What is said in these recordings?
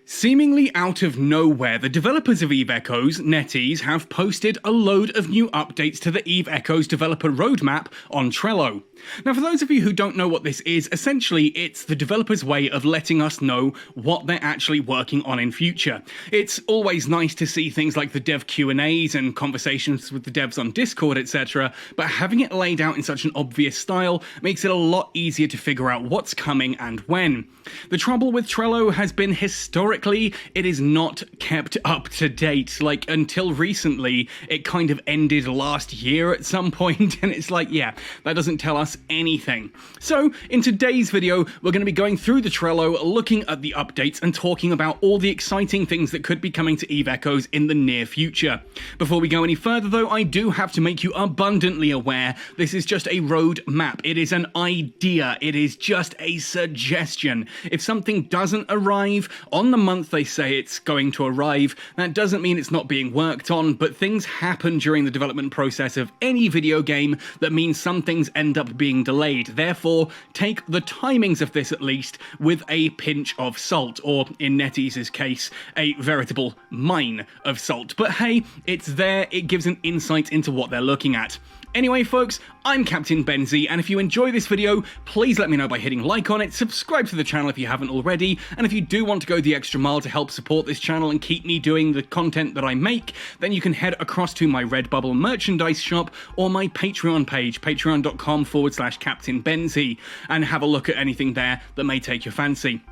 Seemingly out of nowhere, the developers of Eve Echoes, NetEase, have posted a load of new updates to the Eve Echoes developer roadmap on Trello. Now, for those of you who don't know what this is, essentially it's the developers' way of letting us know what they're actually working on in future. It's always nice to see things like the dev Q&As and conversations with the devs on Discord, etc., but having it laid out in such an obvious style makes it a lot easier to figure out what's coming and when. The trouble with Trello has been historically, it is not kept up to date. Like, until recently, it kind of ended last year at some point, and it's like, yeah, that doesn't tell us anything. So, in today's video, we're going to be going through the Trello, looking at the updates, and talking about all the exciting things that could be coming to Eve Echoes in the near future. Before we go any further, though, I do have to make you abundantly aware this is just a roadmap. It is an idea. It is just a suggestion. If something doesn't arrive on the month they say it's going to arrive, that doesn't mean it's not being worked on, but things happen during the development process of any video game that means some things end up being delayed. Therefore, take the timings of this at least with a pinch of salt, or in NetEase's case, a veritable mine of salt. But hey, it's there, it gives an insight into what they're looking at. Anyway, folks, I'm Captain Benzie, and if you enjoy this video, please let me know by hitting like on it, subscribe to the channel if you haven't already, and if you do want to go the extra mile to help support this channel and keep me doing the content that I make, then you can head across to my Redbubble merchandise shop or my Patreon page, patreon.com/Captain Benzie, and have a look at anything there that may take your fancy.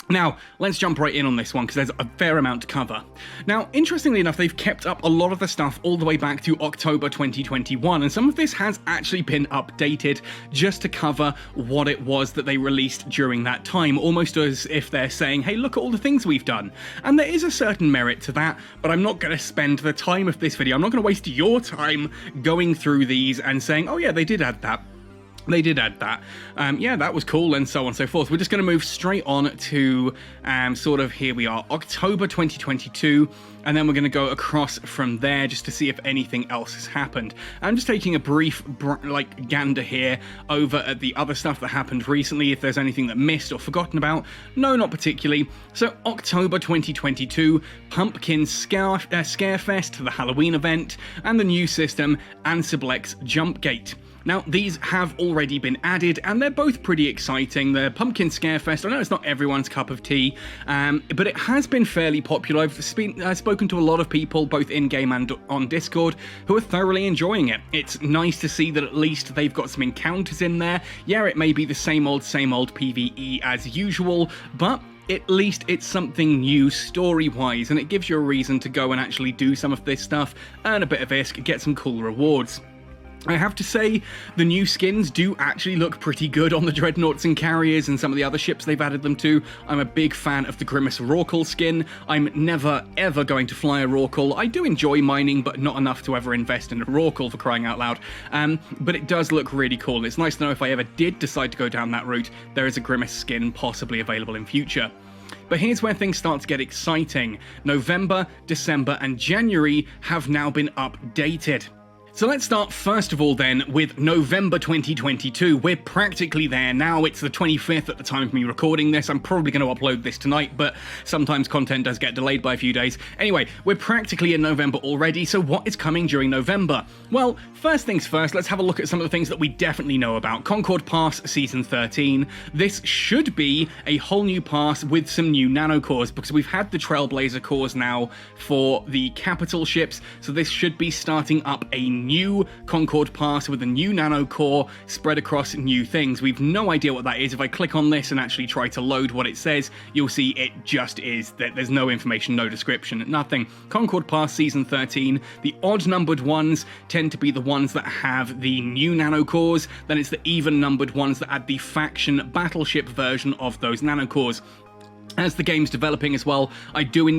Now, let's jump right in on this one, because there's a fair amount to cover. Now, interestingly enough, they've kept up a lot of the stuff all the way back to October 2021, and some of this has actually been updated just to cover what it was that they released during that time, almost as if they're saying, hey, look at all the things we've done. And there is a certain merit to that, but I'm not going to spend the time of this video, I'm not going to waste your time going through these and saying, oh yeah, they did add that. They did add that. Yeah, that was cool, and so on and so forth. We're just going to move straight on to sort of, here we are, October 2022, and then we're going to go across from there just to see if anything else has happened. I'm just taking a brief gander here over at the other stuff that happened recently, if there's anything that missed or forgotten about. No, not particularly. So October 2022, Pumpkin Scarefest, the Halloween event, and the new system, Ansiblex Jumpgate. Now, these have already been added, and they're both pretty exciting. The Pumpkin Scarefest, I know it's not everyone's cup of tea, but it has been fairly popular. I've spoken to a lot of people, both in-game and on Discord, who are thoroughly enjoying it. It's nice to see that at least they've got some encounters in there. Yeah, it may be the same old PvE as usual, but at least it's something new story-wise, and it gives you a reason to go and actually do some of this stuff, earn a bit of ISK, get some cool rewards. I have to say, the new skins do actually look pretty good on the Dreadnoughts and Carriers and some of the other ships they've added them to. I'm a big fan of the Grimace Rorqual skin. I'm never, ever going to fly a Rorqual. I do enjoy mining, but not enough to ever invest in a Rorqual, for crying out loud. But it does look really cool, and it's nice to know if I ever did decide to go down that route, there is a Grimace skin possibly available in future. But here's where things start to get exciting. November, December, and January have now been updated. So let's start first of all then with November 2022. We're practically there now. It's the 25th at the time of me recording this. I'm probably going to upload this tonight, but sometimes content does get delayed by a few days. Anyway, we're practically in November already, so what is coming during November? Well, first things first, let's have a look at some of the things that we definitely know about. Concord Pass Season 13. This should be a whole new pass with some new nano cores, because we've had the Trailblazer cores now for the capital ships, so this should be starting up a new Concord Pass with a new nano core spread across new things. We've no idea what that is. If I click on this and actually try to load what it says, you'll see it just is that there's no information, no description, nothing. Concord Pass Season 13, the odd numbered ones tend to be the ones that have the new nano cores, then it's the even numbered ones that add the faction battleship version of those nano cores. As the game's developing as well, I do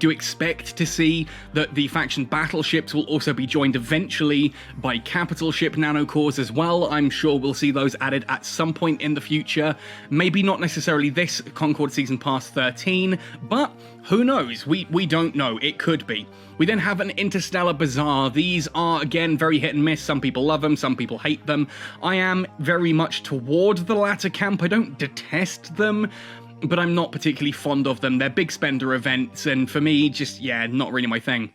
expect to see that the faction battleships will also be joined eventually by capital ship nanocores as well. I'm sure we'll see those added at some point in the future. Maybe not necessarily this Concord Season Pass 13, but who knows? We don't know. It could be. We then have an Interstellar Bazaar. These are, again, very hit and miss. Some people love them, some people hate them. I am very much toward the latter camp. I don't detest them. but I'm not particularly fond of them. They're big spender events, and for me, just, yeah, not really my thing.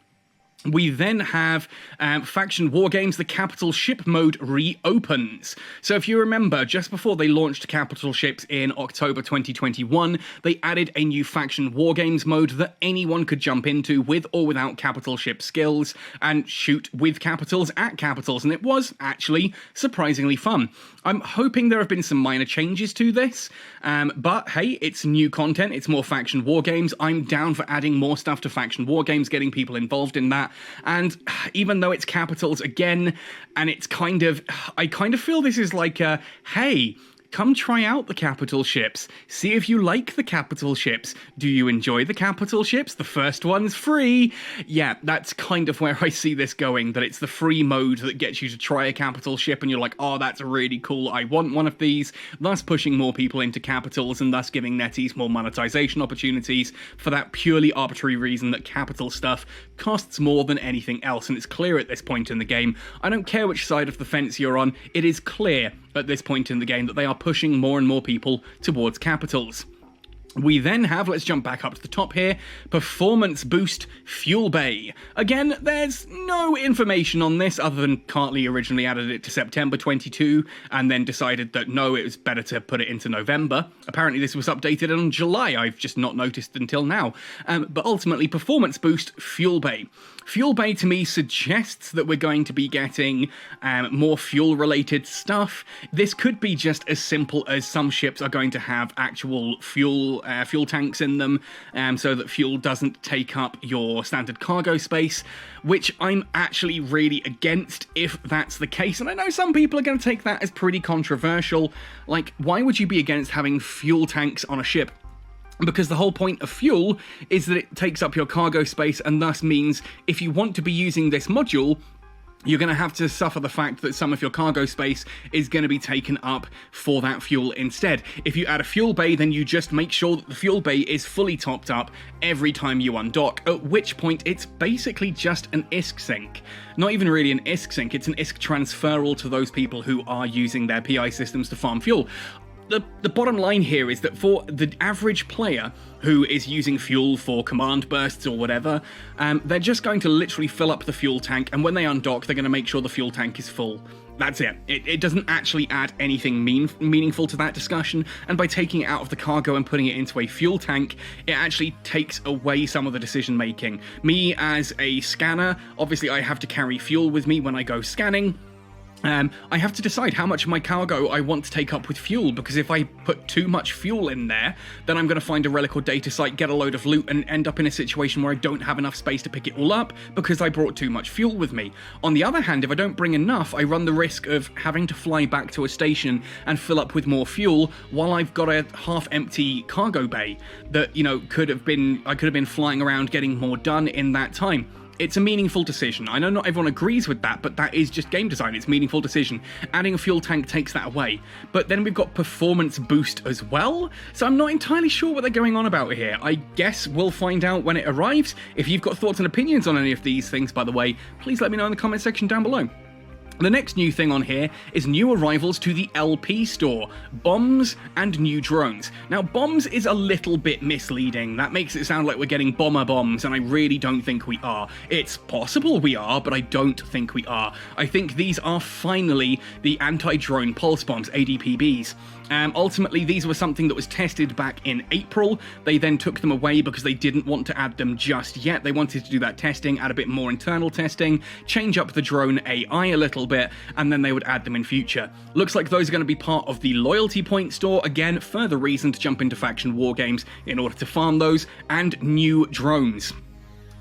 We then have Faction Wargames, the Capital Ship mode reopens. So if you remember, just before they launched Capital Ships in October 2021, they added a new Faction Wargames mode that anyone could jump into with or without Capital Ship skills and shoot with capitals at capitals, and it was actually surprisingly fun. I'm hoping there have been some minor changes to this, but hey, it's new content, it's more Faction Wargames. I'm down for adding more stuff to Faction Wargames, getting people involved in that. And even though it's capitals again, and it's I kind of feel this is like a, hey, come try out the capital ships. See if you like the capital ships. Do you enjoy the capital ships? The first one's free. Yeah, that's kind of where I see this going, that it's the free mode that gets you to try a capital ship and you're like, oh, that's really cool. I want one of these, thus pushing more people into capitals and thus giving netties more monetization opportunities for that purely arbitrary reason that capital stuff costs more than anything else. And it's clear at this point in the game. I don't care which side of the fence you're on. It is clear at this point in the game that they are pushing more and more people towards capitals. We then have, let's jump back up to the top here, Performance Boost Fuel Bay. Again, there's no information on this other than Cartley originally added it to September 22 and then decided that no, it was better to put it into November. Apparently this was updated in July, I've just not noticed until now. But ultimately, Performance Boost Fuel Bay. Fuel Bay to me suggests that we're going to be getting more fuel-related stuff. This could be just as simple as some ships are going to have actual fuel tanks in them, so that fuel doesn't take up your standard cargo space, which I'm actually really against if that's the case. And I know some people are going to take that as pretty controversial. Like, why would you be against having fuel tanks on a ship? Because the whole point of fuel is that it takes up your cargo space and thus means if you want to be using this module, you're going to have to suffer the fact that some of your cargo space is going to be taken up for that fuel instead. If you add a fuel bay, then you just make sure that the fuel bay is fully topped up every time you undock, at which point it's basically just an ISK sink. Not even really an ISK sink, it's an ISK transferal to those people who are using their PI systems to farm fuel. The bottom line here is that for the average player who is using fuel for command bursts or whatever, they're just going to literally fill up the fuel tank, and when they undock, they're going to make sure the fuel tank is full. That's it. It doesn't actually add anything meaningful to that discussion, and by taking it out of the cargo and putting it into a fuel tank, it actually takes away some of the decision making. Me as a scanner, obviously I have to carry fuel with me when I go scanning. I have to decide how much of my cargo I want to take up with fuel, because if I put too much fuel in there, then I'm going to find a relic or data site, get a load of loot, and end up in a situation where I don't have enough space to pick it all up because I brought too much fuel with me. On the other hand, if I don't bring enough, I run the risk of having to fly back to a station and fill up with more fuel while I've got a half-empty cargo bay that, you know, I could have been flying around getting more done in that time. It's a meaningful decision. I know not everyone agrees with that, but that is just game design. It's a meaningful decision. Adding a fuel tank takes that away. But then we've got performance boost as well, so I'm not entirely sure what they're going on about here. I guess we'll find out when it arrives. If you've got thoughts and opinions on any of these things, by the way, please let me know in the comment section down below. The next new thing on here is new arrivals to the LP store, bombs and new drones. Now, bombs is a little bit misleading. That makes it sound like we're getting bomber bombs, and I really don't think we are. It's possible we are, but I don't think we are. I think these are finally the anti-drone pulse bombs, ADPBs. Ultimately, these were something that was tested back in April. They then took them away because they didn't want to add them just yet. They wanted to do that testing, add a bit more internal testing, change up the drone AI a little bit, and then they would add them in future. Looks like those are going to be part of the loyalty point store. Again, further reason to jump into faction war games in order to farm those, and new drones.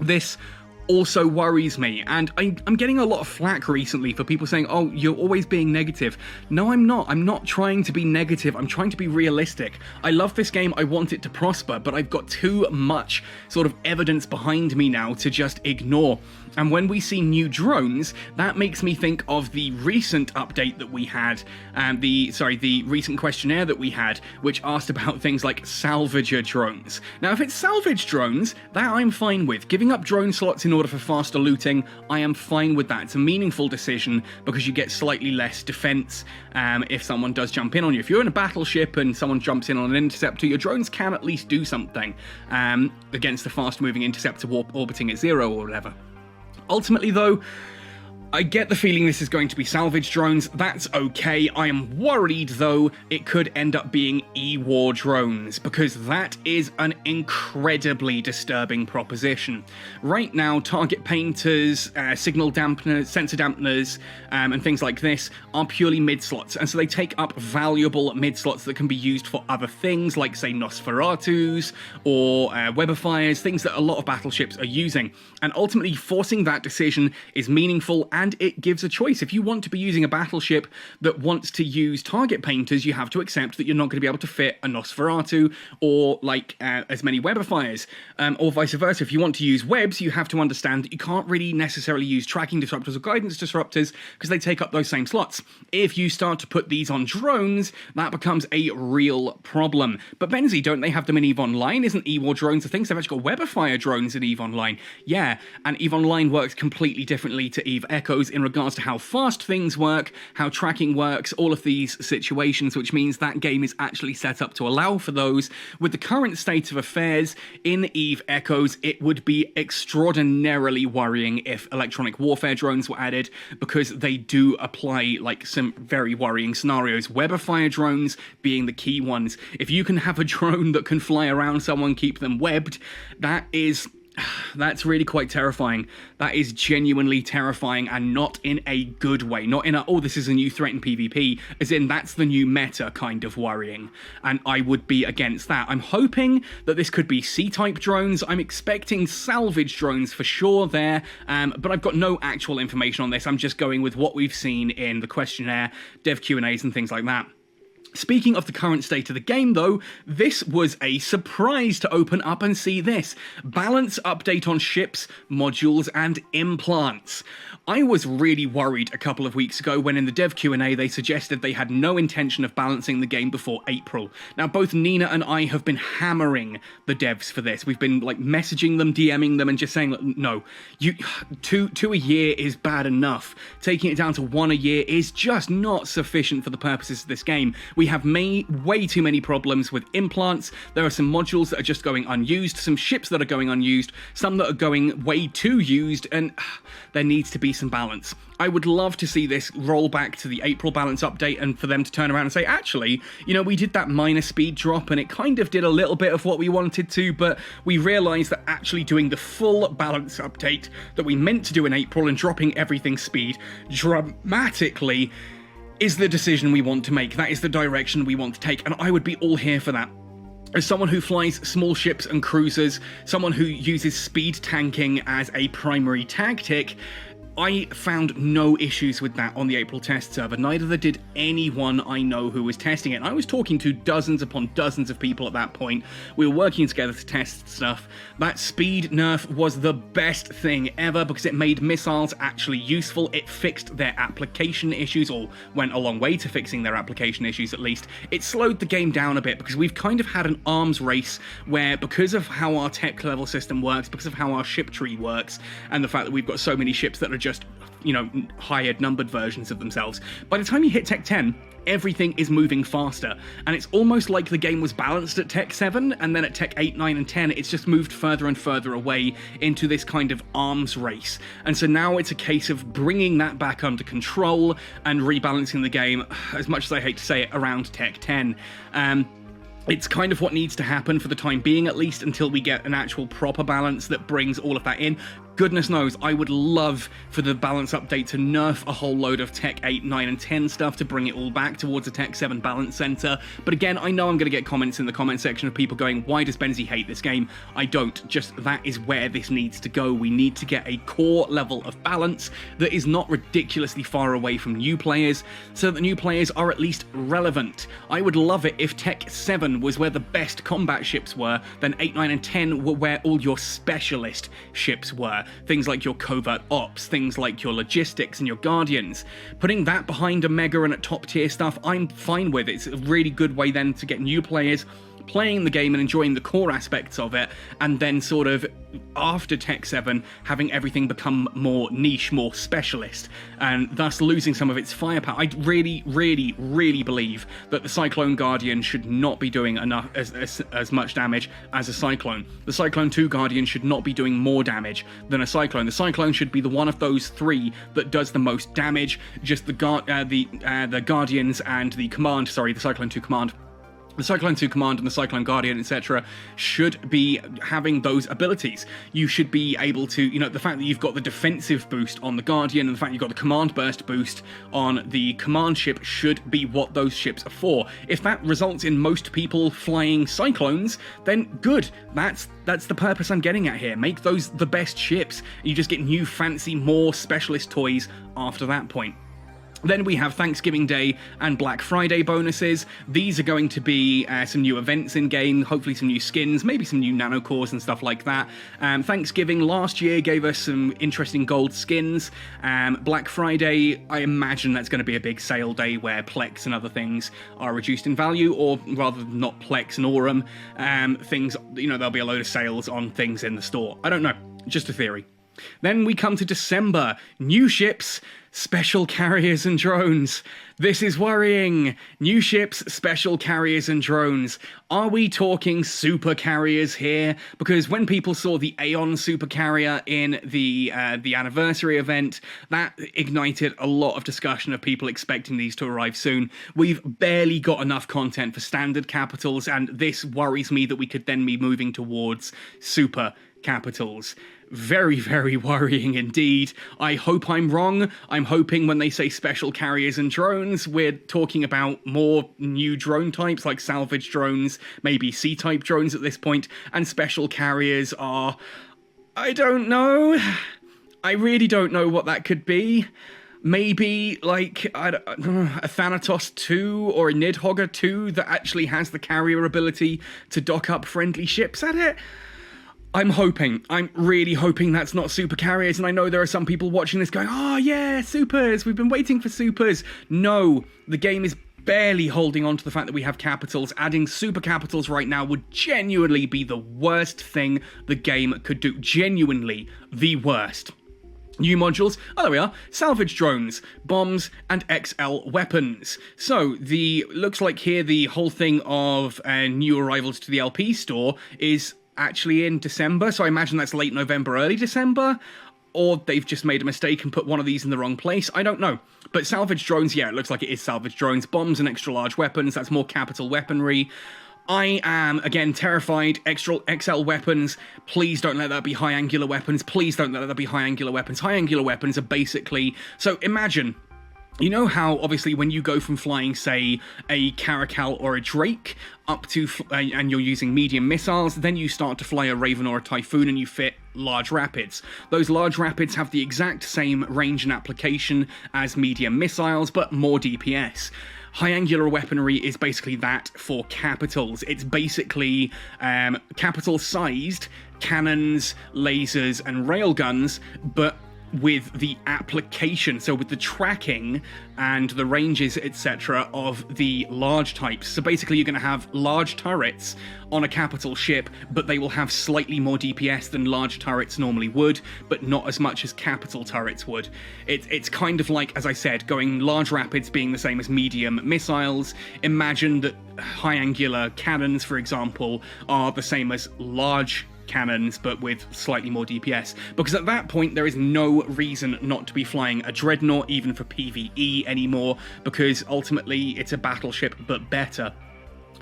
This also worries me, and I'm getting a lot of flack recently for people saying, oh, you're always being negative. No, I'm not. I'm not trying to be negative. I'm trying to be realistic. I love this game. I want it to prosper, but I've got too much sort of evidence behind me now to just ignore. And when we see new drones, that makes me think of the recent update that we had, the recent questionnaire that we had, which asked about things like salvager drones. Now, if it's salvage drones, that I'm fine with. Giving up drone slots in order for faster looting, I am fine with that. It's a meaningful decision because you get slightly less defense if someone does jump in on you. If you're in a battleship and someone jumps in on an interceptor, your drones can at least do something against the fast-moving interceptor orbiting at 0 or whatever. Ultimately, though, I get the feeling this is going to be salvage drones. That's okay. I am worried, though, it could end up being E-War drones, because that is an incredibly disturbing proposition. Right now, target painters, signal dampeners, sensor dampeners, and things like this are purely mid-slots, and so they take up valuable mid-slots that can be used for other things, like, say, Nosferatus, or Webifiers, things that a lot of battleships are using. And ultimately, forcing that decision is meaningful, and it gives a choice. If you want to be using a battleship that wants to use target painters, you have to accept that you're not going to be able to fit a Nosferatu or like as many Webifiers, or vice versa. If you want to use webs, you have to understand that you can't really necessarily use tracking disruptors or guidance disruptors because they take up those same slots. If you start to put these on drones, that becomes a real problem. But Benzie, don't they have them in EVE Online? Isn't E-War drones a thing? So they've actually got Webifier drones in EVE Online. Yeah, and EVE Online works completely differently to EVE Echoes in regards to how fast things work, how tracking works, all of these situations, which means that game is actually set up to allow for those. With the current state of affairs in EVE Echoes, it would be extraordinarily worrying if electronic warfare drones were added, because they do apply like some very worrying scenarios. Webifier drones being the key ones. If you can have a drone that can fly around someone, keep them webbed, that's really quite terrifying. That is genuinely terrifying, and not in a good way. Not in a, oh, this is a new threat in PvP, as in that's the new meta kind of worrying. And I would be against that. I'm hoping that this could be C-type drones. I'm expecting salvage drones for sure there, but I've got no actual information on this. I'm just going with what we've seen in the questionnaire, dev Q&As and things like that. Speaking of the current state of the game, though, this was a surprise to open up and see this. Balance update on ships, modules, and implants. I was really worried a couple of weeks ago when in the dev Q&A they suggested they had no intention of balancing the game before April. Now, both Nina and I have been hammering the devs for this. We've been, like, messaging them, DMing them, and just saying, no, two a year is bad enough. Taking it down to 1 a year is just not sufficient for the purposes of this game. We have way too many problems with implants. There are some modules that are just going unused, some ships that are going unused, some that are going way too used, and there needs to be some balance. I would love to see this roll back to the April balance update and for them to turn around and say, actually, you know, we did that minor speed drop and it kind of did a little bit of what we wanted to, but we realized that actually doing the full balance update that we meant to do in April and dropping everything speed dramatically is the decision we want to make. That is the direction we want to take, and I would be all here for that. As someone who flies small ships and cruisers, someone who uses speed tanking as a primary tactic, I found no issues with that on the April test server. Neither did anyone I know who was testing it. And I was talking to dozens upon dozens of people at that point. We were working together to test stuff. That speed nerf was the best thing ever because it made missiles actually useful. It fixed their application issues, or went a long way to fixing their application issues at least. It slowed the game down a bit because we've kind of had an arms race where, because of how our tech level system works, because of how our ship tree works, and the fact that we've got so many ships that are just, you know, higher numbered versions of themselves, by the time you hit Tech 10, everything is moving faster, and it's almost like the game was balanced at Tech 7, and then at Tech 8, 9, and 10, it's just moved further and further away into this kind of arms race. And so now it's a case of bringing that back under control and rebalancing the game, as much as I hate to say it, around Tech 10. It's kind of what needs to happen for the time being, at least, until we get an actual proper balance that brings all of that in. Goodness knows, I would love for the balance update to nerf a whole load of Tech 8, 9, and 10 stuff to bring it all back towards a Tech 7 balance center. But again, I know I'm going to get comments in the comment section of people going, why does Benzie hate this game? I don't. Just that is where this needs to go. We need to get a core level of balance that is not ridiculously far away from new players, so that new players are at least relevant. I would love it if Tech 7 was where the best combat ships were, then 8, 9, and 10 were where all your specialist ships were. Things like your covert ops, things like your logistics and your guardians. Putting that behind a mega and at top tier stuff, I'm fine with. It's a really good way then to get new players playing the game and enjoying the core aspects of it, and then sort of after Tech 7 having everything become more niche, more specialist, and thus losing some of its firepower. I really, really, really believe that the Cyclone Guardian should not be doing enough as much damage as a Cyclone. The Cyclone 2 Guardian should not be doing more damage than a Cyclone. The Cyclone should be the one of those three that does the most damage. Just the Guardians and the Command, sorry, the Cyclone 2 Command. The Cyclone 2 Command and the Cyclone Guardian, etc. should be having those abilities. You should be able to, you know, the fact that you've got the defensive boost on the Guardian and the fact you've got the command burst boost on the command ship should be what those ships are for. If that results in most people flying Cyclones, then good. That's the purpose I'm getting at here. Make those the best ships. You just get new, fancy, more specialist toys after that point. Then we have Thanksgiving Day and Black Friday bonuses. These are going to be some new events in-game, hopefully some new skins, maybe some new nanocores and stuff like that. Thanksgiving last year gave us some interesting gold skins. Black Friday, I imagine that's going to be a big sale day where Plex and other things are reduced in value, or rather not Plex and Aurum. Things, you know, there'll be a load of sales on things in the store. I don't know, just a theory. Then we come to December. New ships, special carriers and drones. This is worrying. New ships, special carriers and drones. Are we talking super carriers here? Because when people saw the Aeon super carrier in the anniversary event, that ignited a lot of discussion of people expecting these to arrive soon. We've barely got enough content for standard capitals, and this worries me that we could then be moving towards super capitals. Very, very worrying indeed. I hope I'm wrong. I'm hoping when they say special carriers and drones, we're talking about more new drone types like salvage drones, maybe C-type drones at this point, and special carriers are... I don't know. I really don't know what that could be. Maybe, like, a Thanatos 2 or a Nidhogger 2 that actually has the carrier ability to dock up friendly ships at it? I'm really hoping that's not super carriers, and I know there are some people watching this going, oh yeah, supers, we've been waiting for supers. No, the game is barely holding on to the fact that we have capitals. Adding super capitals right now would genuinely be the worst thing the game could do. Genuinely the worst. New modules, oh there we are, salvage drones, bombs, and XL weapons. So, looks like here the whole thing of new arrivals to the LP store is actually in December, so I imagine that's late November, early December, or they've just made a mistake and put one of these in the wrong place, I don't know. But salvage drones, yeah, it looks like it is salvage drones. Bombs and extra large weapons, that's more capital weaponry. I am, again, terrified. XL weapons, please don't let that be high angular weapons, please don't let that be high angular weapons. High angular weapons are basically, so imagine, you know how, obviously, when you go from flying, say, a Caracal or a Drake, up to, and you're using medium missiles, then you start to fly a Raven or a Typhoon and you fit large rapids. Those large rapids have the exact same range and application as medium missiles, but more DPS. High angular weaponry is basically that for capitals. It's basically capital-sized cannons, lasers, and railguns, but with the application, so with the tracking and the ranges, etc., of the large types. So basically you're going to have large turrets on a capital ship, but they will have slightly more DPS than large turrets normally would, but not as much as capital turrets would. It's kind of like, as I said, going large rapids being the same as medium missiles. Imagine that high angular cannons, for example, are the same as large cannons, but with slightly more DPS, because at that point there is no reason not to be flying a Dreadnought even for PvE anymore, because ultimately it's a battleship but better,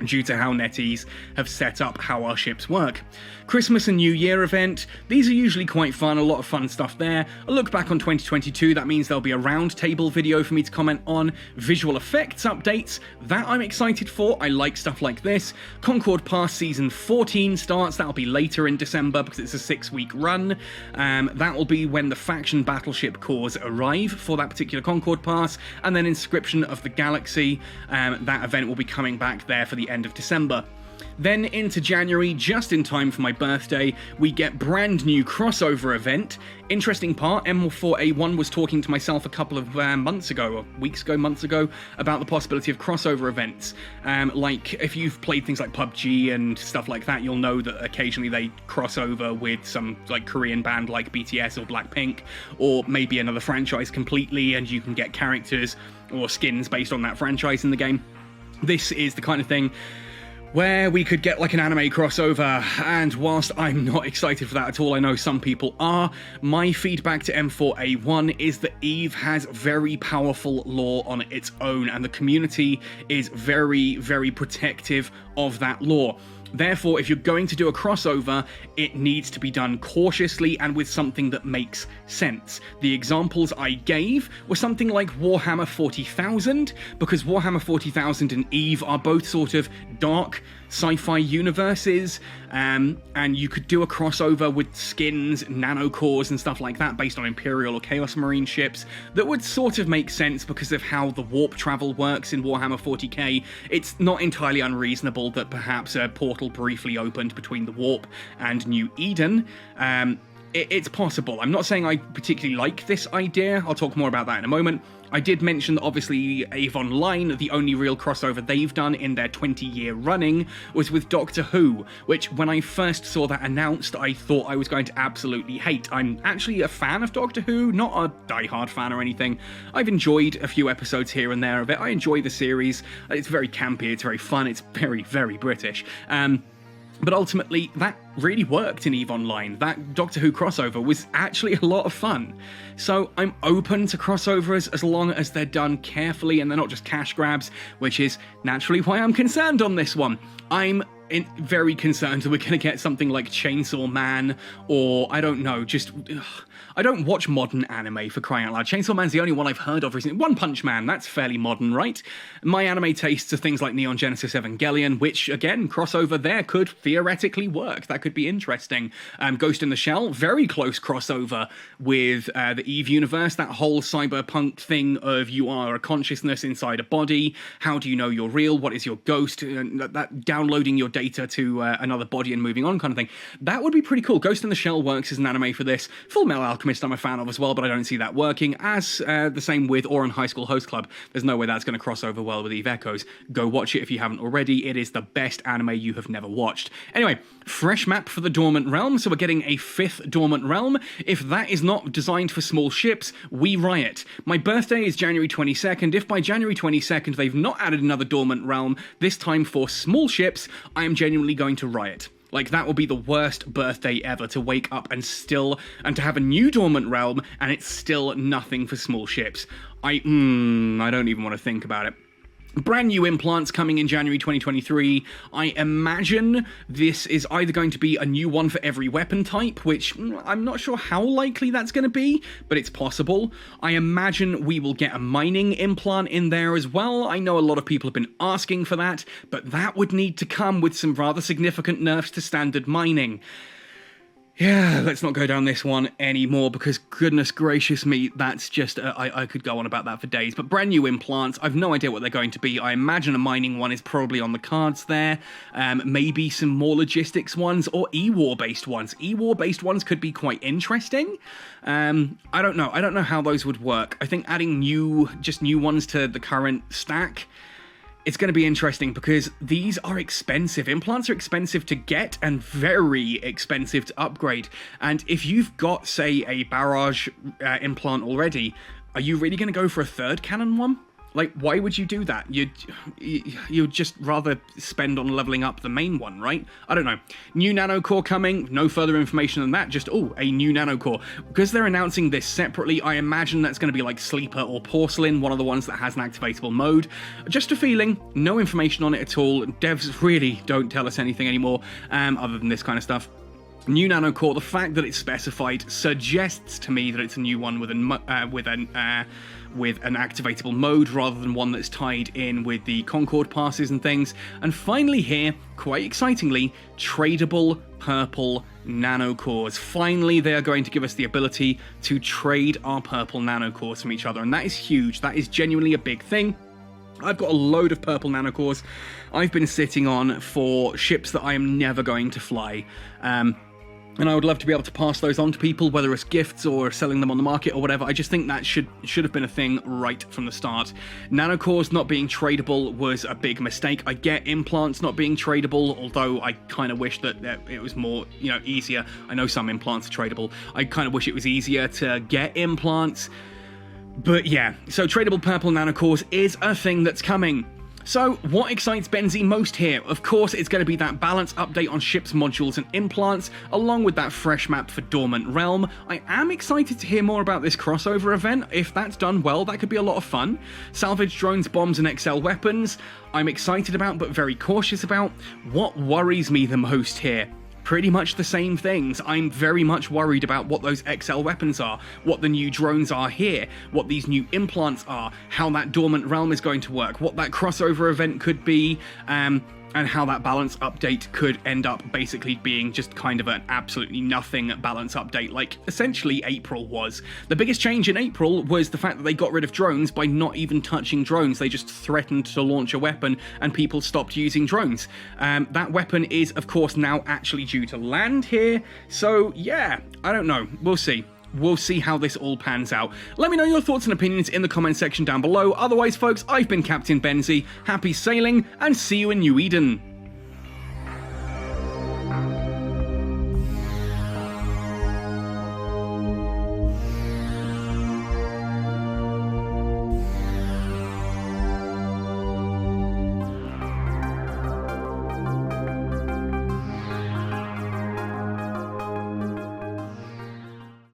due to how NetEase have set up how our ships work. Christmas and New Year event, these are usually quite fun, a lot of fun stuff there. A look back on 2022, that means there'll be a roundtable video for me to comment on. Visual effects updates, that I'm excited for, I like stuff like this. Concord Pass Season 14 starts, that'll be later in December because it's a 6-week run. That will be when the faction battleship cores arrive for that particular Concord Pass, and then Inscription of the Galaxy, that event will be coming back there for the end of December. Then into January, just in time for my birthday, we get brand new crossover event. Interesting part, M4A1 was talking to myself a couple of months ago, about the possibility of crossover events. Like, if you've played things like PUBG and stuff like that, you'll know that occasionally they cross over with some like Korean band like BTS or Blackpink, or maybe another franchise completely, and you can get characters or skins based on that franchise in the game. This is the kind of thing where we could get like an anime crossover, and whilst I'm not excited for that at all, I know some people are, my feedback to M4A1 is that EVE has very powerful lore on its own, and the community is very, very protective of that lore. Therefore, if you're going to do a crossover, it needs to be done cautiously and with something that makes sense. The examples I gave were something like Warhammer 40,000, because Warhammer 40,000 and EVE are both sort of dark sci-fi universes, and you could do a crossover with skins, nanocores and stuff like that based on Imperial or Chaos Marine ships that would sort of make sense because of how the warp travel works in Warhammer 40k. It's not entirely unreasonable that perhaps a portal briefly opened between the warp and New Eden. It's possible. I'm not saying I particularly like this idea. I'll talk more about that in a moment. I did mention that obviously EVE Online, the only real crossover they've done in their 20-year running was with Doctor Who, which when I first saw that announced, I thought I was going to absolutely hate. I'm actually a fan of Doctor Who, not a die-hard fan or anything. I've enjoyed a few episodes here and there of it. I enjoy the series. It's very campy, it's very fun, it's very, very British. But ultimately, that really worked in EVE Online. That Doctor Who crossover was actually a lot of fun. So I'm open to crossovers as long as they're done carefully and they're not just cash grabs, which is naturally why I'm concerned on this one. I'm very concerned that we're going to get something like Chainsaw Man, or I don't know, just... I don't watch modern anime, for crying out loud. Chainsaw Man's the only one I've heard of recently. One Punch Man, that's fairly modern, right? My anime tastes are things like Neon Genesis Evangelion, which, again, crossover there could theoretically work. That could be interesting. Ghost in the Shell, very close crossover with the EVE universe. That whole cyberpunk thing of you are a consciousness inside a body. How do you know you're real? What is your ghost? That downloading your data to another body and moving on kind of thing. That would be pretty cool. Ghost in the Shell works as an anime for this. Full Metal Alchemist I'm a fan of as well, but I don't see that working, as the same with Ouran High School Host Club. There's no way that's going to cross over well with EVE Echoes. Go watch it if you haven't already. It is the best anime you have never watched. Anyway, fresh map for the Dormant Realm, so we're getting a 5th Dormant Realm. If that is not designed for small ships, we riot. My birthday is January 22nd. If by January 22nd they've not added another Dormant Realm, this time for small ships, I am genuinely going to riot. Like, that will be the worst birthday ever, to wake up and to have a new Dormant Realm, and it's still nothing for small ships. I don't even want to think about it. Brand new implants coming in January 2023. I imagine this is either going to be a new one for every weapon type, which I'm not sure how likely that's going to be, but it's possible. I imagine we will get a mining implant in there as well. I know a lot of people have been asking for that, but that would need to come with some rather significant nerfs to standard mining. Yeah, let's not go down this one anymore, because goodness gracious me, that's just, I could go on about that for days. But brand new implants, I've no idea what they're going to be. I imagine a mining one is probably on the cards there. Maybe some more logistics ones, or E-War based ones. E-War based ones could be quite interesting. I don't know. I don't know how those would work. I think adding new ones to the current stack, it's going to be interesting, because these are expensive. Implants are expensive to get and very expensive to upgrade. And if you've got, say, a barrage implant already, are you really going to go for a 3rd cannon one? Like, why would you do that? You'd just rather spend on leveling up the main one, right? I don't know. New nanocore coming, no further information than that, just, a new nanocore. Because they're announcing this separately, I imagine that's going to be like Sleeper or Porcelain, one of the ones that has an activatable mode. Just a feeling, no information on it at all. Devs really don't tell us anything anymore, other than this kind of stuff. New nanocore, the fact that it's specified suggests to me that it's a new one with an activatable mode rather than one that's tied in with the Concord passes and things. And finally here, quite excitingly, tradable purple nanocores. Finally, they are going to give us the ability to trade our purple nanocores from each other, and that is huge. That is genuinely a big thing. I've got a load of purple nanocores I've been sitting on for ships that I am never going to fly. And I would love to be able to pass those on to people, whether it's gifts or selling them on the market or whatever. I just think that should have been a thing right from the start. Nanocores not being tradable was a big mistake. I get implants not being tradable, although I kind of wish that it was more, easier. I know some implants are tradable. I kind of wish it was easier to get implants. But yeah, so tradable purple nanocores is a thing that's coming. So, what excites Benzie most here? Of course, it's going to be that balance update on ships, modules, and implants, along with that fresh map for Dormant Realm. I am excited to hear more about this crossover event. If that's done well, that could be a lot of fun. Salvage drones, bombs, and XL weapons, I'm excited about, but very cautious about. What worries me the most here? Pretty much the same things. I'm very much worried about what those XL weapons are, what the new drones are here, what these new implants are, how that Dormant Realm is going to work, what that crossover event could be, and how that balance update could end up basically being just kind of an absolutely nothing balance update, like essentially April was. The biggest change in April was the fact that they got rid of drones by not even touching drones. They just threatened to launch a weapon and people stopped using drones. That weapon is, of course, now actually due to land here. So yeah, I don't know. We'll see. We'll see how this all pans out. Let me know your thoughts and opinions in the comment section down below. Otherwise, folks, I've been Captain Benzie. Happy sailing, and see you in New Eden.